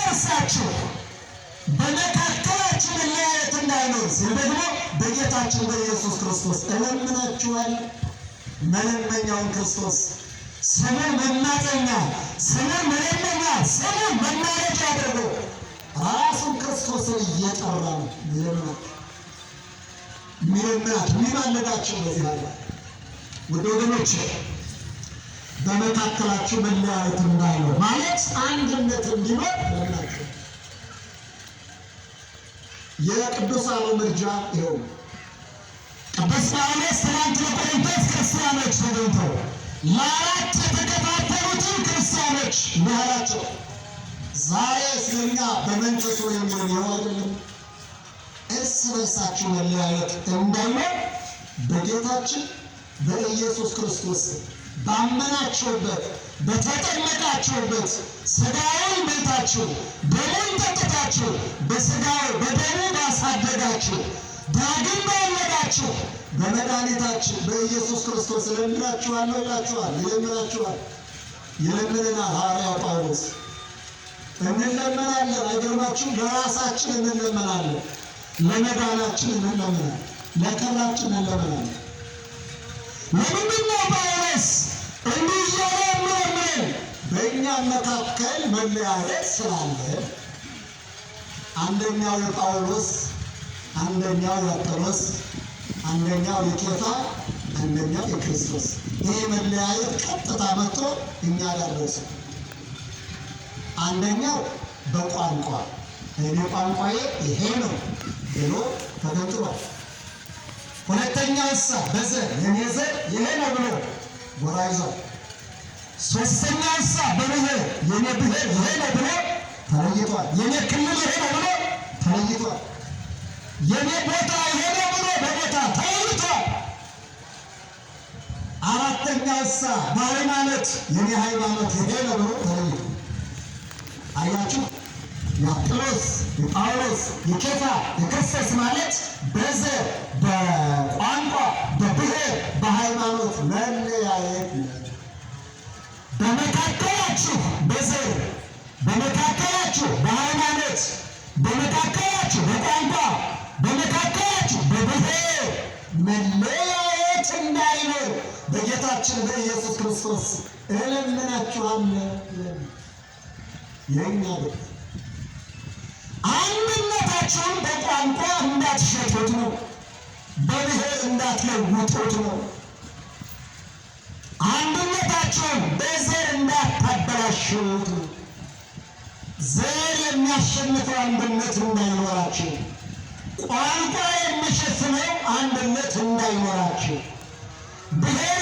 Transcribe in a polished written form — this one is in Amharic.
በርሳችሁ በመካከላችሁ መለያየት እንዳይኖር ሲል ደግሞ በጌታችን በኢየሱስ ክርስቶስ እለምናችኋለሁ። መለመኛውን ክርስቶስ ስሙን መማፀኛ፣ ስሙን መለመኛ፣ ስሙን መማለጃ አድርጎ ራሱን ክርስቶስን እየጠራ ነው የሚለምናችሁ የሚማልዳችሁ። በዚህ አለ ውድ ወገኖች በመካከላችሁ መለያየት እንዳይኖር ማለት አንድነት እንዲኖር ለምናችሁ። የቅዱሳኑ ምልጃ ይኸው ቅዱስ ጳውሎስ ትናንት ለቆሮንቶስ ክርስቲያኖች ተገኝተው ለአራት የተከፋፈሉትን ክርስቲያኖች እንዲህ አላቸው፣ ዛሬ ስለኛ በመንፈሱ የሚሆን አይደለም። እርስ በርሳችሁ መለያየት እንዳይኖር በጌታችን በኢየሱስ ክርስቶስ ባመናችሁበት በተጠመቃችሁበት ሥጋውን በልታችሁ ደሙን ጠጥታችሁ በሥጋው በደሙ ባሳደጋችሁ ዳግም በወለዳችሁ በመድኃኒታችን በኢየሱስ ክርስቶስ እለምናችኋለሁ ይላችኋል። ይለምናችኋል። ይለምንናል ሐዋርያው ጳውሎስ። እንለምናለን። አይገርማችሁም? ለራሳችን እንለምናለን፣ ለመዳናችን እንለምናለን፣ ለክብራችን እንለምናለን። ለምንድነው ጳውሎስ እንዲህ እየለመነ? በእኛ መካከል መለያየት ስላለ፣ አንደኛው የጳውሎስ፣ አንደኛው የአጵሎስ፣ አንደኛው የኬፋ፣ አንደኛው የክርስቶስ። ይህ መለያየት ቀጥታ መጥቶ እኛ ጋር ደርሶ አንደኛው በቋንቋ እኔ ቋንቋዬ ይሄ ነው ብሎ ተገንጥሏል። ሁለተኛው በዘር የኔ ዘር ይሄ ነው ብሎ ጎራ ይዟል። ሶስተኛው በብሔር የኔ ብሔር ይሄ ነው ብሎ ተለይቷል። የኔ ክልል ይሄ ነው ብሎ ተለይቷል። የኔ ቦታ ይሄ ነው ብሎ በቦታ ተለይቷል። አራተኛው በሃይማኖት የኔ ሃይማኖት ይሄ ነው ብሎ ተለይቷል። አያችሁ፣ የአጵሎስ፣ የጳውሎስ፣ የኬፋ፣ የክርስቶስ ማለት በዘር በቋንቋ በብሔር በሃይማኖት መለያየት ነው። በመካከላችሁ በዘር በመካከላችሁ በሃይማኖት በመካከላችሁ በቋንቋ በመካከላችሁ በብሔር መለያየት እንዳይኖር በጌታችን በኢየሱስ ክርስቶስ እለምናችኋለሁ። የኛ ቤት አንድነታችሁን በቋንቋ እንዳትሸጡት ነው፣ በብሔር እንዳትለውጡት ነው። አንድነታችሁን በዘር እንዳታበላሹት ነው። ዘር የሚያሸንፈው አንድነት እንዳይኖራችሁ፣ ቋንቋ የሚሸፍነው አንድነት እንዳይኖራችሁ፣ ብሔር